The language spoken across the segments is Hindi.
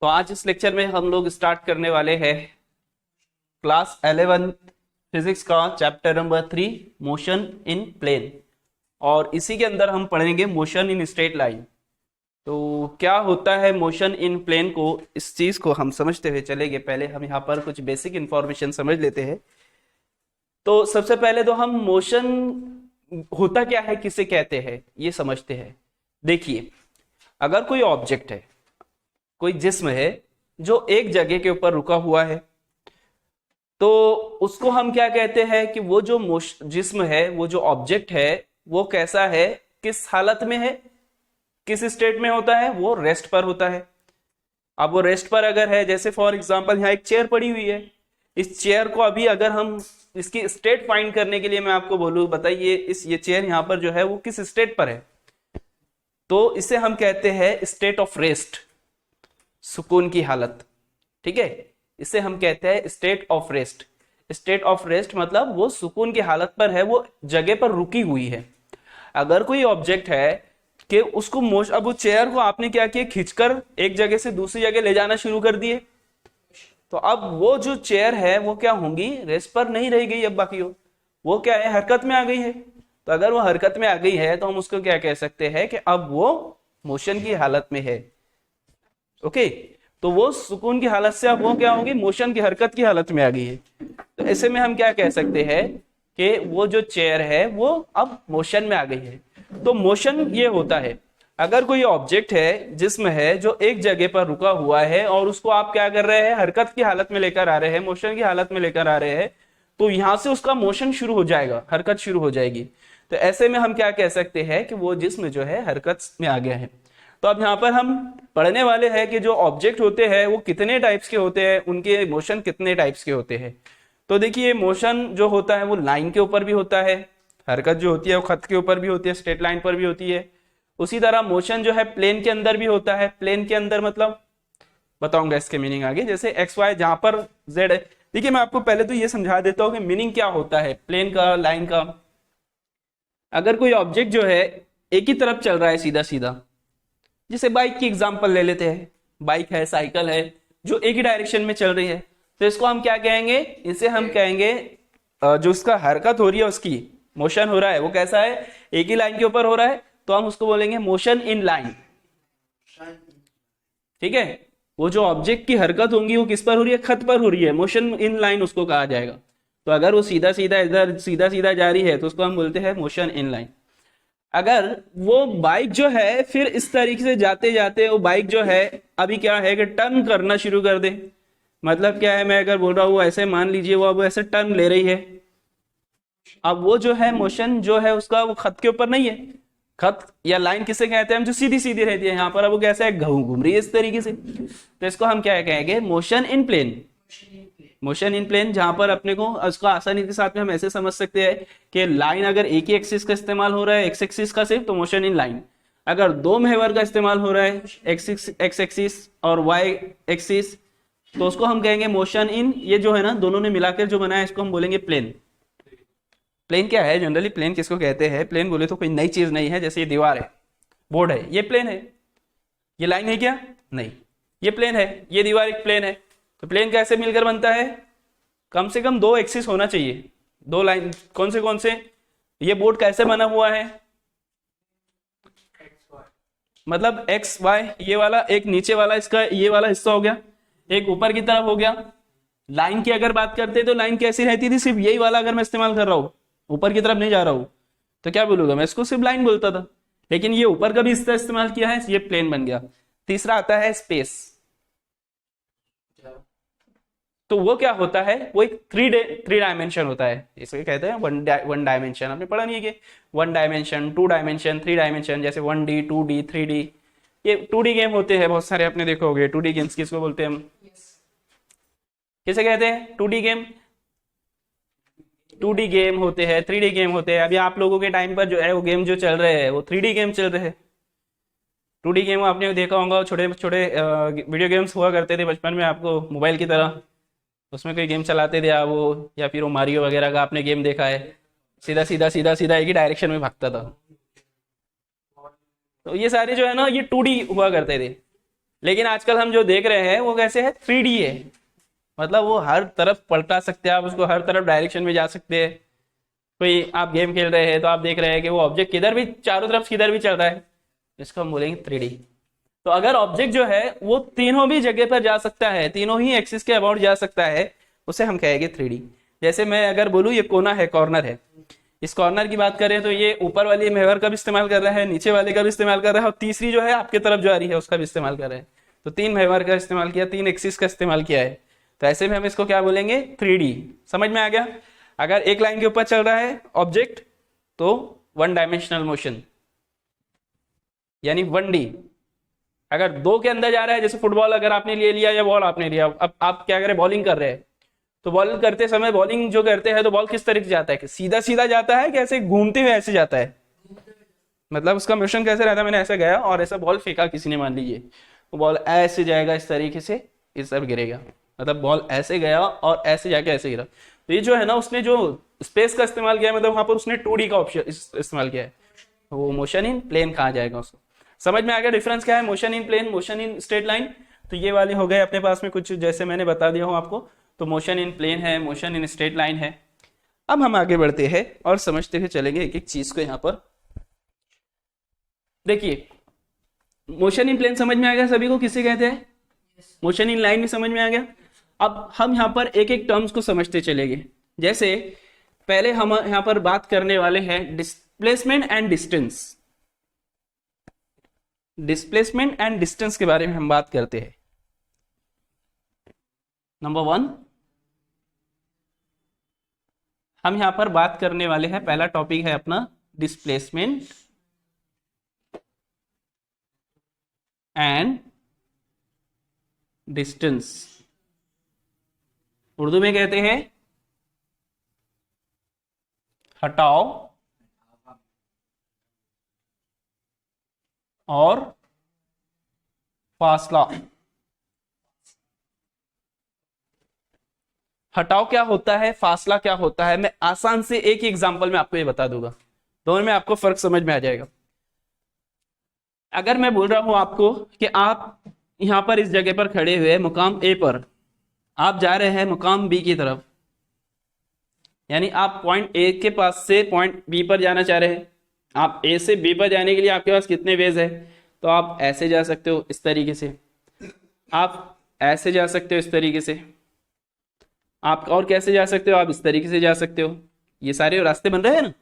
तो आज इस लेक्चर में हम लोग स्टार्ट करने वाले हैं क्लास 11 फिजिक्स का chapter number 3 motion in plane. और इसी के अंदर हम पढ़ेंगे मोशन इन स्ट्रेट लाइन। तो क्या होता है मोशन इन प्लेन को, इस चीज को हम समझते हुए चलेंगे। पहले हम यहाँ पर कुछ बेसिक इंफॉर्मेशन समझ लेते हैं। तो सबसे पहले तो हम मोशन होता क्या है, किसे कहते हैं, ये समझते हैं। देखिए, अगर कोई ऑब्जेक्ट है, कोई जिस्म है जो एक जगह के ऊपर रुका हुआ है, तो उसको हम क्या कहते हैं कि वो जो जिस्म है, वो जो ऑब्जेक्ट है, वो कैसा है, किस हालत में है, किस स्टेट में होता है, वो रेस्ट पर होता है। अब वो रेस्ट पर अगर है, जैसे फॉर एग्जांपल यहाँ एक चेयर पड़ी हुई है, इस चेयर को अभी अगर हम इसकी स्टेट फाइंड करने के लिए मैं आपको बोलूं, बताइए ये चेयर यहाँ पर जो है वो किस स्टेट पर है, तो इसे हम कहते हैं स्टेट ऑफ रेस्ट, सुकून की हालत। ठीक है, इसे हम कहते हैं state of rest. State of rest मतलब वो सुकून की हालत पर है, वो जगह पर रुकी हुई है। अगर कोई ऑब्जेक्ट है कि उसको अब वो चेयर को आपने क्या किया, खींचकर एक जगह से दूसरी जगह ले जाना शुरू कर दिए, तो अब वो जो चेयर है वो क्या होंगी, रेस्ट पर नहीं रह गई। अब बाकी वो क्या है, हरकत में आ गई है। तो अगर वो हरकत में आ गई है तो हम उसको क्या कह सकते हैं कि अब वो मोशन की हालत में है। ओके, तो वो सुकून की हालत से अब वो क्या होगी, मोशन की, हरकत की हालत में आ गई है। तो ऐसे में हम क्या कह सकते हैं कि वो जो चेयर है वो अब मोशन में आ गई है। तो मोशन ये होता है, अगर कोई ऑब्जेक्ट है, जिस्म है जो एक जगह पर रुका हुआ है और उसको आप क्या कर रहे हैं, हरकत की हालत में लेकर आ रहे हैं, मोशन की हालत में लेकर आ रहे हैं, तो यहां से उसका मोशन शुरू हो जाएगा, हरकत शुरू हो जाएगी। तो ऐसे में हम क्या कह सकते हैं कि वो जिस्म जो है हरकत में आ गया है। तो अब यहाँ पर हम पढ़ने वाले हैं कि जो ऑब्जेक्ट होते हैं वो कितने टाइप्स के होते हैं, उनके मोशन कितने टाइप्स के होते हैं। तो देखिए, मोशन जो होता है वो लाइन के ऊपर भी होता है, हरकत जो होती है वो खत के ऊपर भी होती है, स्ट्रेट लाइन पर भी होती है। उसी तरह मोशन जो है प्लेन के अंदर भी होता है। प्लेन के अंदर मतलब बताऊंगा इसके मीनिंग आगे, जैसे एक्स वाई जहां पर जेड है। देखिए, मैं आपको पहले तो ये समझा देता हूँ कि मीनिंग क्या होता है प्लेन का, लाइन का। अगर कोई ऑब्जेक्ट जो है एक ही तरफ चल रहा है सीधा सीधा, जैसे बाइक की एग्जांपल ले लेते हैं, बाइक है, साइकिल है, जो एक ही डायरेक्शन में चल रही है, तो इसको हम क्या कहेंगे, इसे हम कहेंगे जो उसका हरकत हो रही है, उसकी मोशन हो रहा है, वो कैसा है, एक ही लाइन के ऊपर हो रहा है, तो हम उसको बोलेंगे मोशन इन लाइन। ठीक है, वो जो ऑब्जेक्ट की हरकत होंगी वो किस पर हो रही है, खत पर हो रही है, मोशन इन लाइन उसको कहा जाएगा। तो अगर वो सीधा सीधा इधर सीधा सीधा जा रही है तो उसको हम बोलते हैं मोशन इन लाइन। अगर वो बाइक जो है फिर इस तरीके से जाते जाते वो बाइक जो है अभी क्या है कि टर्न करना शुरू कर दे, मतलब क्या है, मैं अगर बोल रहा हूँ ऐसे, मान लीजिए वो अब ऐसे टर्न ले रही है, अब वो जो है मोशन जो है उसका वो खत के ऊपर नहीं है। खत या लाइन किसे कहते हैं हम, जो सीधी सीधी रहती है, यहाँ पर अब वो कैसा है, घूम रही है इस तरीके से, तो इसको हम क्या कहेंगे, motion in plane. Motion in plane, जहां पर अपने को उसको आसानी के साथ में हम ऐसे समझ सकते हैं कि लाइन अगर एक ही एक्सिस का इस्तेमाल हो रहा है, एक्स एक्सिस का सिर्फ, तो मोशन इन लाइन। अगर दो महवर का इस्तेमाल हो रहा है, एक्स एक्सिस और वाई एक्सिस, तो उसको हम कहेंगे मोशन इन, ये जो है ना दोनों ने मिलाकर जो बनाया इसको हम बोलेंगे प्लेन। प्लेन क्या है, जनरली प्लेन किसको कहते हैं, प्लेन बोले तो कोई नई चीज नहीं है, जैसे ये दीवार है, बोर्ड है, ये प्लेन है। ये लाइन है क्या, नहीं, ये प्लेन है, ये दीवार एक प्लेन है। तो प्लेन कैसे मिलकर बनता है, कम से कम दो एक्सिस होना चाहिए, दो लाइन। कौन से, ये बोर्ड कैसे बना हुआ है, मतलब एक्स वाई, ये वाला एक नीचे वाला इसका ये वाला हिस्सा हो गया, एक ऊपर की तरफ हो गया। लाइन की अगर बात करते तो लाइन कैसी रहती थी, सिर्फ यही वाला अगर मैं इस्तेमाल कर रहा हूं, ऊपर की तरफ नहीं जा रहा हूं, तो क्या बोलूंगा मैं, इसको सिर्फ लाइन बोलता था। लेकिन ये ऊपर का भी हिस्सा इस्तेमाल किया है, ये प्लेन बन गया। तीसरा आता है स्पेस। तो वो क्या होता है, वो एक थ्री डायमेंशन होता है, इसको कहते हैं वन डायमेंशन। आपने पढ़ा नहीं है कि one dimension, two dimension, three dimension, जैसे 1D 2D 3D, ये 2D गेम होते हैं बहुत सारे, आपने देखो होगे 2D गेम्स किसको बोलते हैं हम, किसे कहते हैं 2D गेम। 2D गेम होते हैं, 3D गेम होते हैं। अभी आप लोगों के टाइम पर जो है वो गेम जो चल रहे हैं वो 3D गेम चल रहे हैं। 2D गेम आपने देखा होगा, छोटे छोटे वीडियो गेम्स हुआ करते थे बचपन में, आपको मोबाइल की तरह, उसमें कोई गेम चलाते थे आप, वो या फिर वो मारियो वगैरह का आपने गेम देखा है, सीधा सीधा सीधा सीधा एक ही डायरेक्शन में भागता था। तो ये सारे जो है ना ये 2D हुआ करते थे। लेकिन आजकल हम जो देख रहे हैं वो कैसे है, 3D है, मतलब वो हर तरफ पलटा सकते हैं आप उसको, हर तरफ डायरेक्शन में जा सकते हैं। कोई आप गेम खेल रहे हैं तो आप देख रहे हैं कि वो ऑब्जेक्ट किधर भी, चारों तरफ किधर भी चल रहा है, इसको हम बोलेंगे 3D। तो अगर ऑब्जेक्ट जो है वो तीनों भी जगह पर जा सकता है, तीनों ही एक्सिस के अबाउट जा सकता है, उसे हम कहेंगे 3D। जैसे मैं अगर बोलूँ ये कोना है, कॉर्नर है, इस कॉर्नर की बात करें तो ये ऊपर वाली महवर का भी इस्तेमाल कर रहा है, नीचे वाले का भी इस्तेमाल कर रहा है, और तीसरी जो है आपके तरफ जो आ रही है उसका भी इस्तेमाल कर रहे हैं। तो 3 महवर का इस्तेमाल किया, 3 एक्सिस का इस्तेमाल किया है। तो ऐसे में हम इसको क्या बोलेंगे, 3D। समझ में आ गया। अगर एक लाइन के ऊपर चल रहा है ऑब्जेक्ट तो 1 डायमेंशनल मोशन यानी 1D। अगर 2 के अंदर जा रहा है, जैसे फुटबॉल अगर आपने ले लिया या बॉल आपने लिया, अब आप क्या करें, बॉलिंग कर रहे हैं, तो बॉलिंग करते समय बॉलिंग जो करते हैं तो बॉल किस तरीके से जाता है, कि सीधा सीधा जाता है कि ऐसे घूमते हुए ऐसे जाता है, मतलब उसका मोशन कैसे रहता है, मैंने ऐसा गया और ऐसा बॉल फेंका किसी ने, मान लीजिए वो बॉल ऐसे जाएगा इस तरीके से, इस तरफ गिरेगा, मतलब बॉल ऐसे गया और ऐसे जाके ऐसे गिरा। तो ये जो है ना, उसने जो स्पेस का इस्तेमाल किया, मतलब वहां पर उसने 2D का ऑप्शन इस्तेमाल किया है, वो मोशन इन प्लेन कहा जाएगा उसको। समझ में आ गया डिफरेंस क्या है, motion in plane, motion in straight line. तो ये वाले हो गए अपने पास में कुछ, जैसे मैंने बता दिया हूं आपको। तो मोशन इन प्लेन है, मोशन इन स्ट्रेट लाइन है। अब हम आगे बढ़ते हैं और समझते हुए चलेंगे एक एक चीज को। यहां पर देखिए, मोशन इन प्लेन समझ में आ गया सभी को, किसे कहते हैं, मोशन इन लाइन में समझ में आ गया। अब हम यहां पर एक एक टर्म्स को समझते चलेंगे। जैसे पहले हम यहां पर बात करने वाले हैं displacement and distance. Displacement and distance के बारे में हम बात करते हैं। नंबर 1 हम यहां पर बात करने वाले हैं, पहला टॉपिक है अपना डिस्प्लेसमेंट एंड डिस्टेंस। उर्दू में कहते हैं हटाओ और फासला। हटाओ क्या होता है, फासला क्या होता है, मैं आसान से एक ही एग्जांपल में आपको ये बता दूंगा, दोनों में आपको फर्क समझ में आ जाएगा। अगर मैं बोल रहा हूं आपको कि आप यहां पर इस जगह पर खड़े हुए मुकाम ए पर, आप जा रहे हैं मुकाम बी की तरफ, यानी आप पॉइंट ए के पास से पॉइंट बी पर जाना चाह रहे हैं। आप ए से बी पर जाने के लिए आपके पास कितने वेज है, तो आप ऐसे जा सकते हो इस तरीके से, आप ऐसे जा सकते हो इस तरीके से, आप और कैसे जा सकते हो, आप इस तरीके से जा सकते हो। ये सारे रास्ते बन रहे हैं ना।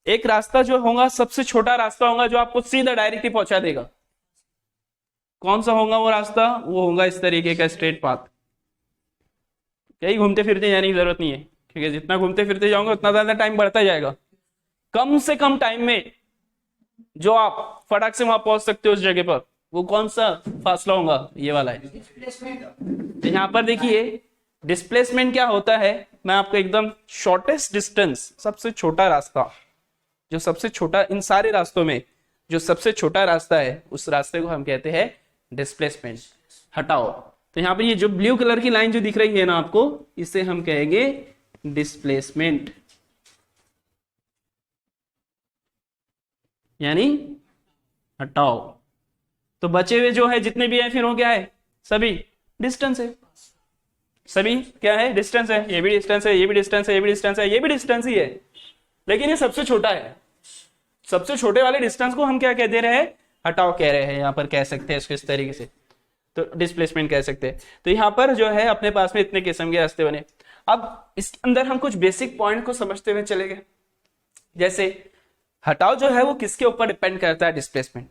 एक रास्ता जो होगा सबसे छोटा रास्ता होगा जो आपको सीधा डायरेक्टली पहुंचा देगा। कौन सा होगा वो रास्ता, वो होगा इस तरीके का स्ट्रेट पाथ। कहीं घूमते फिरते जाने की जरूरत नहीं है, क्योंकि जितना घूमते फिरते जाओगे उतना ज्यादा टाइम बढ़ता जाएगा। कम से कम टाइम में जो आप फटाक से वहां पहुंच सकते हो उस जगह पर, वो कौन सा फासला होगा, ये वाला है। तो यहां पर देखिए डिस्प्लेसमेंट क्या होता है, मैं आपको एकदम शॉर्टेस्ट डिस्टेंस, सबसे छोटा रास्ता, जो सबसे छोटा इन सारे रास्तों में जो सबसे छोटा रास्ता है, उस रास्ते को हम कहते हैं डिस्प्लेसमेंट, हटाओ। तो यहाँ पर ये जो ब्लू कलर की लाइन जो दिख रही है ना आपको, इसे हम कहेंगे डिस्प्लेसमेंट, यानी हटाओ। तो बचे हुए जो है जितने भी हैं फिर वो क्या है, सभी डिस्टेंस है, सभी क्या है, डिस्टेंस है। ये भी डिस्टेंस है, ये भी डिस्टेंस है, ये भी डिस्टेंस है, ये भी डिस्टेंस ही है, लेकिन ये सबसे छोटा है। सबसे छोटे वाले डिस्टेंस को हम क्या कह दे रहे हैं, हटाओ कह रहे हैं, यहां पर कह सकते हैं इसको इस तरीके से, तो डिस्प्लेसमेंट कह सकते हैं। तो यहां पर जो है अपने पास में इतने किस्म के रास्ते बने। अब इसके अंदर हम कुछ बेसिक पॉइंट को समझते हुए चलेंगे। जैसे हटाओ जो है वो किसके ऊपर डिपेंड करता है, डिस्प्लेसमेंट।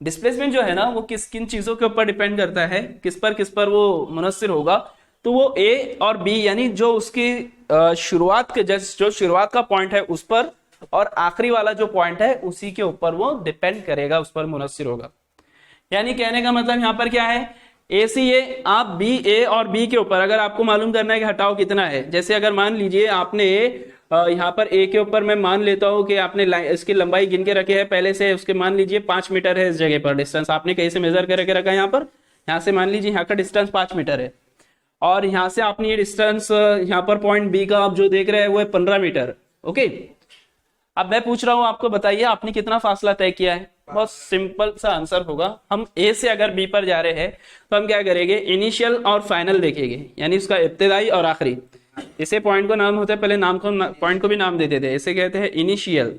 डिस्प्लेसमेंट जो है ना वो किन चीजों के ऊपर डिपेंड करता है, किस पर वो मुनस्सिर होगा, तो वो ए और बी यानी जो उसकी शुरुआत के जो शुरुआत का पॉइंट है उस पर, और आखिरी वाला जो पॉइंट है उसी के ऊपर वो डिपेंड करेगा, उस पर मुनस्सिर होगा। यानी कहने का मतलब यहाँ पर क्या है, ए सी ए, आप बी ए और बी के ऊपर अगर आपको मालूम करना है कि हटाओ कितना है, जैसे अगर मान लीजिए आपने यहाँ पर ए के ऊपर मैं मान लेता हूँ कि आपने इसकी लंबाई गिन के रखे है पहले से, उसके मान लीजिए 5 मीटर है इस जगह पर डिस्टेंस, आपने कहीं से मेजर करके रखा है, यहाँ से मान लीजिए यहाँ का डिस्टेंस 5 मीटर है, और यहाँ से आपने ये डिस्टेंस यहाँ पर पॉइंट बी का आप जो देख रहे हैं वो है 15 मीटर। ओके, अब मैं पूछ रहा हूं आपको, बताइए आपने कितना फासला तय किया है। बहुत सिंपल सा आंसर होगा, हम ए से अगर बी पर जा रहे हैं तो हम क्या करेंगे, इनिशियल और फाइनल देखेंगे, यानी उसका इब्तिदाई और आखिरी। इसे पॉइंट को नाम होता है, पहले नाम को पॉइंट को भी नाम दे देते हैं, इसे कहते हैं इनिशियल,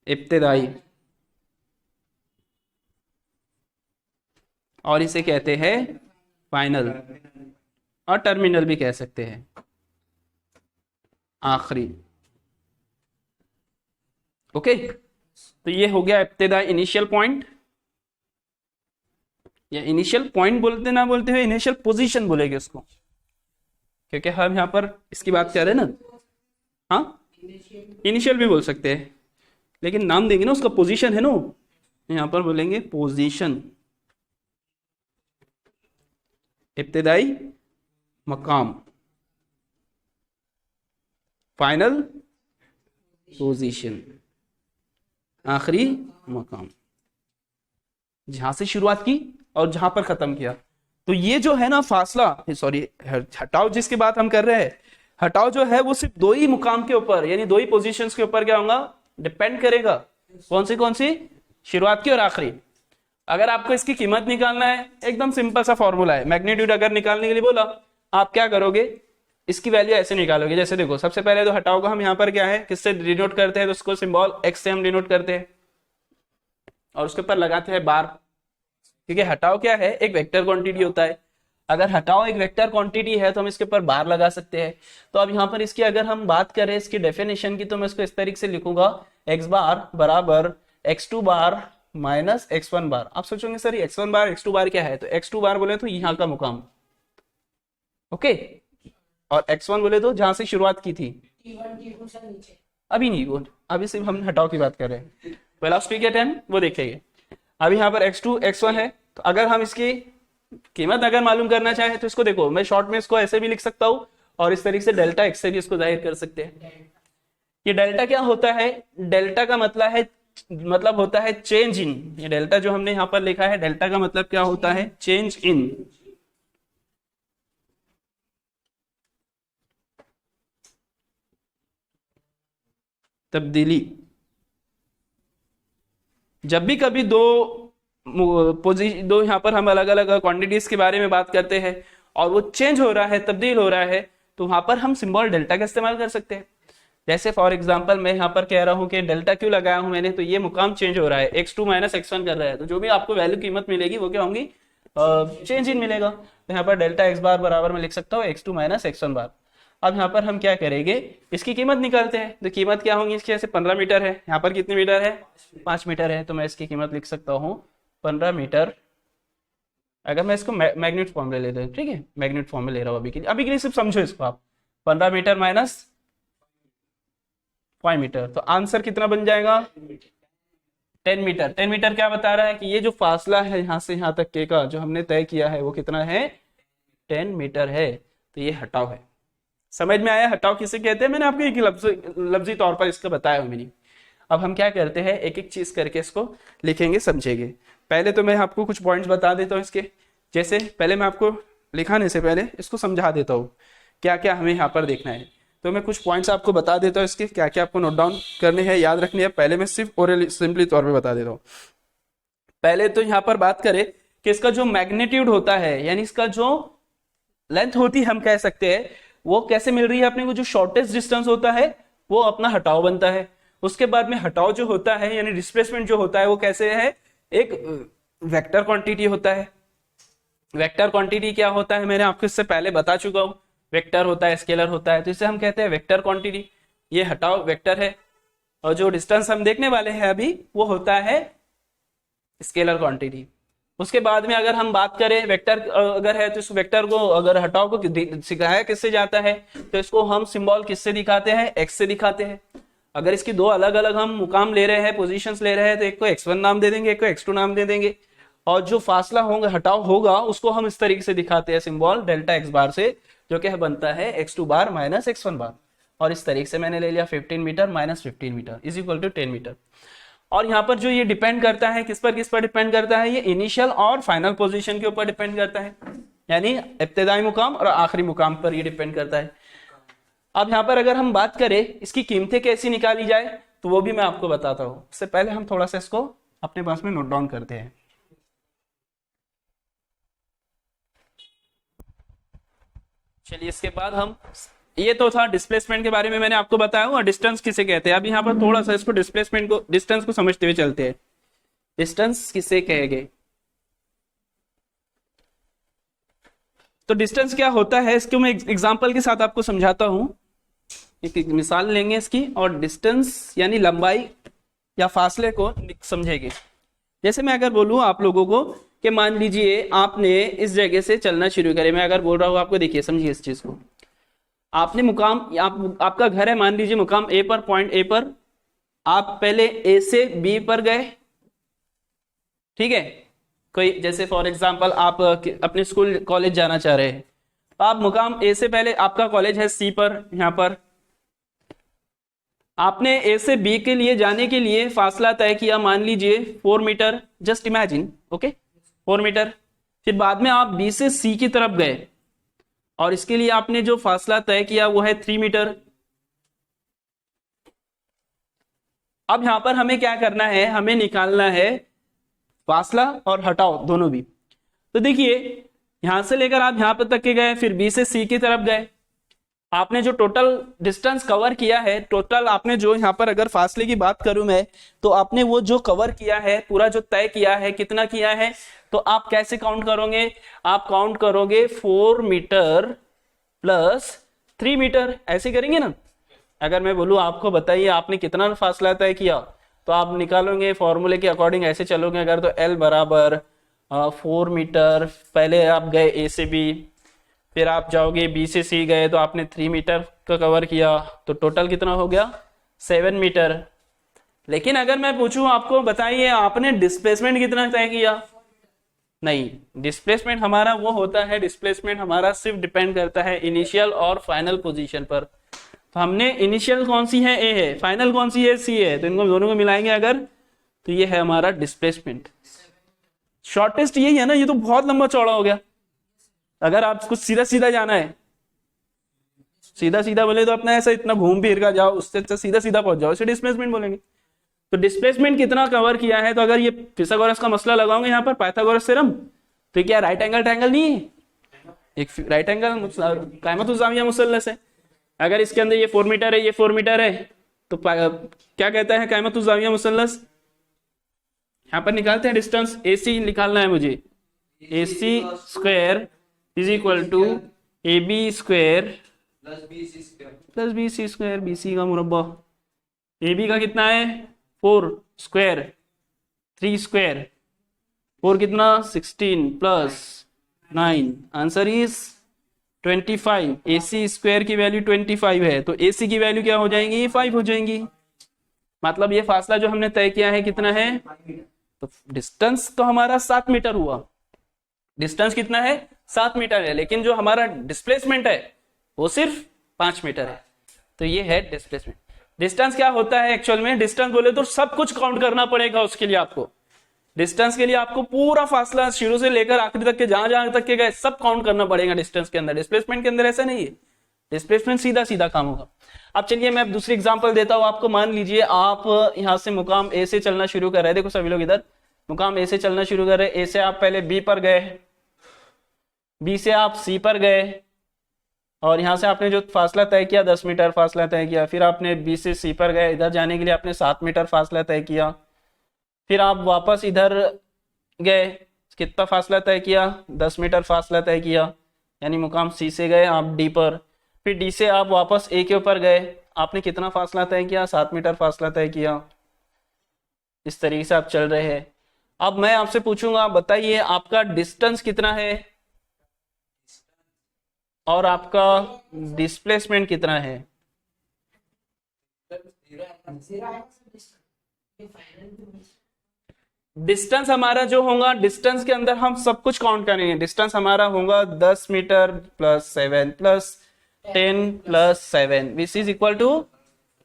इब्तिदाई, और इसे कहते हैं फाइनल, और टर्मिनल भी कह सकते हैं, आखिरी। ओके, तो ये हो गया इब्तिदाई, इनिशियल पॉइंट, या इनिशियल पॉइंट बोलते ना बोलते हुए इनिशियल पोजीशन बोलेंगे उसको, क्योंकि हम यहाँ पर इसकी बात कर रहे हैं ना। हाँ, इनिशियल भी बोल सकते हैं, लेकिन नाम देंगे ना उसका, पोजीशन है ना, यहाँ पर बोलेंगे पोजीशन, इब्तिदाई मकाम, फाइनल पोजीशन, आखिरी मकाम, जहां से शुरुआत की और जहां पर खत्म किया। तो ये जो है ना फासला, सॉरी हटाओ जिसकी बात हम कर रहे हैं, हटाओ जो है वो सिर्फ दो ही मुकाम के ऊपर, यानी दो ही पोजीशंस के ऊपर क्या होगा, डिपेंड करेगा। कौन सी, शुरुआत की और आखिरी। अगर आपको इसकी कीमत निकालना है, एकदम सिंपल सा फॉर्मूला है, मैग्नीट्यूड अगर निकालने के लिए बोला, आप क्या करोगे, इसकी वैल्यू ऐसे निकालोगे। जैसे देखो, सबसे पहले तो हटाओ को हम यहाँ पर क्या है, किससे डिनोट करते हैं, तो उसको सिंबल एक्स से हम डिनोट करते हैं, और उसके ऊपर लगाते हैं बार, क्योंकि हटाओ क्या है, एक वेक्टर क्वांटिटी होता है। अगर हटाओ एक वेक्टर क्वांटिटी है तो हम इसके ऊपर बार लगा सकते हैं। तो अब यहाँ पर इसकी अगर हम बात करें इसकी डेफिनेशन की, तो मैं इसको इस तरीके से लिखूंगा, एक्स बार बराबर x2 बार माइनस x1 बार। आप सोचोगे सर x1 बार x2 बार क्या है, तो x2 बार बोले तो यहाँ का मुकाम, ओके, और x1 बोले तो जहां से शुरुआत की थी, अभी नहीं, वो अभी सिर्फ हम हटाओ की बात कर रहे हैं, वेलोसिटी के टाइम वो देखेंगे। अभी यहाँ पर x2 x1 है, तो अगर हम इसकी कीमत अगर मालूम करना चाहे तो इसको देखो, मैं शॉर्ट में इसको ऐसे भी लिख सकता हूँ, और इस तरीके से डेल्टा x से भी इसको जाहिर कर सकते हैं। ये डेल्टा क्या होता है, डेल्टा का मतलब होता है चेंज इन। ये डेल्टा जो हमने यहाँ पर लिखा है, डेल्टा का मतलब क्या होता है, चेंज इन, तब्दीली। जब भी कभी दो यहाँ पर हम अलग अलग क्वांटिटीज के बारे में बात करते हैं और वो चेंज हो रहा है, तब्दील हो रहा है, तो वहां पर हम सिंबल डेल्टा का इस्तेमाल कर सकते हैं। जैसे फॉर एग्जांपल मैं यहाँ पर कह रहा हूँ कि डेल्टा क्यों लगाया हूँ मैंने, तो ये मुकाम चेंज हो रहा है, x2 माइनस x1 कर रहा है, तो जो भी आपको वैल्यू कीमत मिलेगी वो क्या होंगी, चेंज इन मिलेगा। तो यहाँ पर डेल्टा x बार बराबर में लिख सकता हूँ x2 माइनस x1 बार। अब यहाँ पर हम क्या करेंगे, इसकी कीमत निकालते हैं। तो कीमत क्या होगी इसकी, ऐसे 15 मीटर है, यहाँ पर कितने मीटर है, 5 मीटर है, तो मैं इसकी कीमत लिख सकता हूँ 15 मीटर। अगर मैं इसको मैग्नेट फॉर्म में ले लेता हूँ, ठीक है, मैग्नेट फॉर्म में ले रहा हूँ अभी के लिए सिर्फ समझो इसको आप, 15 मीटर माइनस 5 मीटर, तो आंसर कितना बन जाएगा, 10 मीटर। 10 मीटर क्या बता रहा है कि ये जो फासला है यहाँ से यहाँ तक के का जो हमने तय किया है वो कितना है, 10 मीटर है। तो ये हटाओ है। समझ में आया हटाओ किसे कहते हैं, मैंने आपको एक लफ्जी तौर पर इसका बताया हूँ मैंने। अब हम क्या करते हैं, एक एक चीज करके इसको लिखेंगे, समझेंगे। पहले तो मैं आपको कुछ पॉइंट्स बता देता हूँ इसके, जैसे पहले मैं आपको लिखाने से पहले इसको समझा देता हूँ क्या क्या हमें यहाँ पर देखना है। तो मैं कुछ पॉइंट्स आपको बता देता हूँ इसके, क्या क्या आपको नोट डाउन करने हैं, याद रखनी है। पहले मैं सिर्फ ओरल सिंपली तौर पे बता देता हूँ। पहले तो यहाँ पर बात करें कि इसका जो मैग्नीट्यूड होता है, यानी इसका जो लेंथ होती है हम कह सकते हैं, वो कैसे मिल रही है अपने को, जो शॉर्टेस्ट डिस्टेंस होता है वो अपना हटाओ बनता है। उसके बाद में हटाओ जो होता है यानी डिस्प्लेसमेंट जो होता है वो कैसे है, एक वेक्टर क्वांटिटी होता है। वेक्टर क्वांटिटी क्या होता है मैंने आपको इससे पहले बता चुका हूं, वेक्टर होता है, स्केलर होता है, तो इसे हम कहते हैं वेक्टर क्वांटिटी। ये हटाओ वेक्टर है, और जो डिस्टेंस हम देखने वाले हैं अभी वो होता है स्केलर क्वांटिटी। उसके बाद में अगर हम बात करें वेक्टर अगर है तो इस वेक्टर को अगर हटाओ को सिखाया किससे जाता है, तो इसको हम सिंबल किससे दिखाते हैं, एक्स से दिखाते हैं। अगर इसकी दो अलग अलग हम मुकाम ले रहे हैं, पोजीशंस ले रहे हैं, तो एक को x1 नाम दे देंगे, एक को x2 नाम दे देंगे, और जो फासला होगा हटाओ होगा उसको हम इस तरीके से दिखाते हैं सिंबल डेल्टा x बार से, जो कि बनता है x2 बार माइनस x1 बार। और इस तरीके से मैंने ले लिया 15 metre minus 15 metre is equal to 10 metre. और यहाँ पर जो ये डिपेंड करता है किस पर डिपेंड करता है, ये इनिशियल और फाइनल पोजीशन के ऊपर डिपेंड करता है, यानी इब्तिदाई मुकाम और आखिरी मुकाम पर ये डिपेंड करता है। अब यहाँ पर अगर हम बात करें इसकी कीमतें कैसी निकाली जाए तो वो भी मैं आपको बताता हूँ। उससे पहले हम थोड़ा सा इसको अपने पास में नोट डाउन करते हैं। चलिए इसके बाद हम, ये तो था डिस्प्लेसमेंट के बारे में मैंने आपको बताया हुआ, डिस्टेंस किसे कहते हैं। अब यहाँ पर थोड़ा सा इसको डिस्प्लेसमेंट को, डिस्टेंस को समझते हुए चलते हैं। डिस्टेंस किसे कहेंगे? तो डिस्टेंस क्या होता है इसको मैं एग्जांपल के साथ आपको समझाता हूं। एक मिसाल लेंगे इसकी और डिस्टेंस यानी लंबाई या फासले को समझेंगे। जैसे मैं अगर बोलूं आप लोगों को कि मान लीजिए आपने इस जगह से चलना शुरू करे, मैं अगर बोल रहा हूं आपको, देखिए समझिए इस चीज को। आपने मुकाम, आपका घर है मान लीजिए मुकाम ए पर, पॉइंट ए पर। आप पहले ए से बी पर गए, ठीक है। कोई जैसे फॉर एग्जांपल आप अपने स्कूल कॉलेज जाना चाह रहे हैं, आप मुकाम ए से पहले, आपका कॉलेज है सी पर, यहां पर आपने ए से बी के लिए जाने के लिए फासला तय किया, मान लीजिए 4 metre, just imagine, okay 4 metre. फिर बाद में आप बी से सी की तरफ गए और इसके लिए आपने जो फासला तय किया वो है 3 मीटर। अब यहां पर हमें क्या करना है, हमें निकालना है फासला और हटाओ दोनों भी। तो देखिए यहां से लेकर आप यहां पर तक के गए, फिर बी से सी की तरफ गए, आपने जो टोटल डिस्टेंस कवर किया है, टोटल आपने जो यहाँ पर अगर फासले की बात करूं मैं, तो आपने वो जो कवर किया है, पूरा जो तय किया है, कितना किया है, तो आप कैसे काउंट करोगे? आप काउंट करोगे 4 मीटर प्लस 3 मीटर, ऐसे करेंगे ना। अगर मैं बोलूं आपको बताइए आपने कितना फासला तय किया, तो आप निकालोगे फॉर्मूले के अकॉर्डिंग, ऐसे चलोगे अगर, तो L बराबर 4 मीटर, पहले आप गए ए से बी, फिर आप जाओगे बी से सी गए, तो आपने 3 मीटर का कवर किया, तो टोटल कितना हो गया? 7 मीटर। लेकिन अगर मैं पूछूं आपको, बताइए आपने डिस्प्लेसमेंट कितना तय किया? नहीं, डिस्प्लेसमेंट हमारा वो होता है, डिस्प्लेसमेंट हमारा सिर्फ डिपेंड करता है इनिशियल और फाइनल पोजीशन पर। तो हमने इनिशियल कौन सी है? ए है, फाइनल कौन सी है? सी है, तो इनको दोनों को मिलाएंगे अगर, तो ये है हमारा डिस्प्लेसमेंट। शॉर्टेस्ट यही है ना, ये तो बहुत लंबा चौड़ा हो गया। अगर आपको सीधा सीधा जाना है, सीधा सीधा बोले तो अपना ऐसा इतना घूम फिर कर जाओ, उससे अच्छा सीधा सीधा पहुंच जाओ, इसे डिस्प्लेसमेंट बोलेंगे। तो डिस्प्लेसमेंट कितना कवर किया है, तो अगर ये फिथागोरस का मसला लगाओगे यहाँ पर, पाइथागोरस थ्योरम, तो क्या राइट एंगल ट्रायंगल नहीं है? एक राइट एंगल कायमतुज़्ज़ाविया मुसल्लस है। अगर इसके अंदर ये 4 मीटर है, ये 4 मीटर है, तो क्या कहता है कायमतुज़्ज़ाविया मुसल्लस? यहाँ पर निकालते हैं डिस्टेंस, AC निकालना है मुझे, AC square is equal to AB square plus BC square, BC का मुरब्बा, AB का कितना है 4 स्क्वायर, 3 स्क्वायर, 4 कितना 16 plus 9, answer is 25। AC square की वैल्यू 25 है, तो AC की वैल्यू क्या हो जाएंगी? 5 हो जाएंगी। मतलब ये फासला जो हमने तय किया है कितना है? तो डिस्टेंस तो हमारा 7 मीटर हुआ। डिस्टेंस कितना है? 7 मीटर है, लेकिन जो हमारा डिस्प्लेसमेंट है वो सिर्फ 5 मीटर है। तो ये है डिस्प्लेसमेंट। डिस्टेंस क्या होता है एक्चुअल में? डिस्टेंस बोले तो सब कुछ काउंट करना पड़ेगा उसके लिए आपको। डिस्टेंस के लिए आपको पूरा फासला शुरू से लेकर आखिरी तक के, जहां जहां तक के गए, सब काउंट करना पड़ेगा डिस्टेंस के अंदर। डिस्प्लेसमेंट के अंदर ऐसा नहीं है, डिस्प्लेसमेंट सीधा सीधा काम होगा। अब चलिए मैं दूसरी एग्जांपल देता हूं आपको। मान लीजिए आप यहां से मुकाम ए से चलना शुरू कर रहे हैं, देखो सभी लोग इधर, मुकाम ए से चलना शुरू कर रहे हैं। ए से आप पहले बी पर गए, बी से आप सी पर गए, और यहां से आपने जो फासला तय किया 10 मीटर फासला तय किया। फिर आपने बी से सी पर गए, इधर जाने के लिए आपने 7 मीटर फासला तय किया। फिर आप वापस इधर गए, कितना फासला तय किया? 10 मीटर फासला तय किया, यानी मुकाम सी से गए आप डी पर। फिर डी से आप वापस ए के ऊपर गए, आपने कितना फासला तय किया? 7 मीटर फासला तय किया। इस तरीके से आप चल रहे हैं। अब मैं आपसे पूछूंगा, बताइए आपका डिस्टेंस कितना है और आपका डिस्प्लेसमेंट कितना है? डिस्टेंस हमारा जो होगा, डिस्टेंस के अंदर हम सब कुछ काउंट करेंगे। डिस्टेंस हमारा होगा 10 metre plus 7 plus 10 plus 7 which is equal to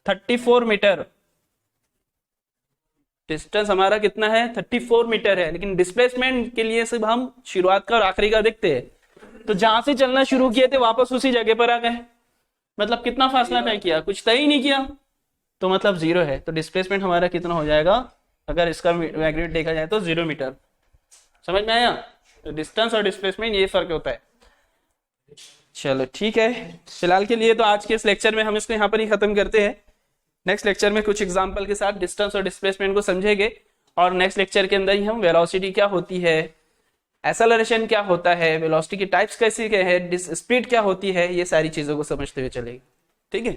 34 metre. Distance हमारा कितना है? 34 मीटर है। लेकिन डिस्प्लेसमेंट के लिए सिर्फ हम शुरुआत का और आखिरी का देखते हैं। तो जहां से चलना शुरू किए थे वापस उसी जगह पर आ गए। मतलब कितना फासला तय किया, कुछ तय ही नहीं किया, तो मतलब जीरो है। तो डिस्प्लेसमेंट हमारा कितना हो जाएगा, अगर इसका मैग्नीट्यूड देखा जाए तो 0 मीटर। समझ में आया? तो डिस्टेंस और डिस्प्लेसमेंट ये फर्क होता है। चलो ठीक है, फिलहाल के लिए तो आज के इस लेक्चर में हम इसको यहाँ पर ही खत्म करते हैं। नेक्स्ट लेक्चर में कुछ एग्जांपल के साथ डिस्टेंस और डिस्प्लेसमेंट को समझेंगे, और नेक्स्ट लेक्चर के अंदर ही हम वेलोसिटी क्या होती है, एक्सेलरेशन क्या होता है, वेलोसिटी की टाइप्स कैसी है, स्पीड क्या होती है, ये सारी चीजों को समझते हुए चलेंगे। ठीक है।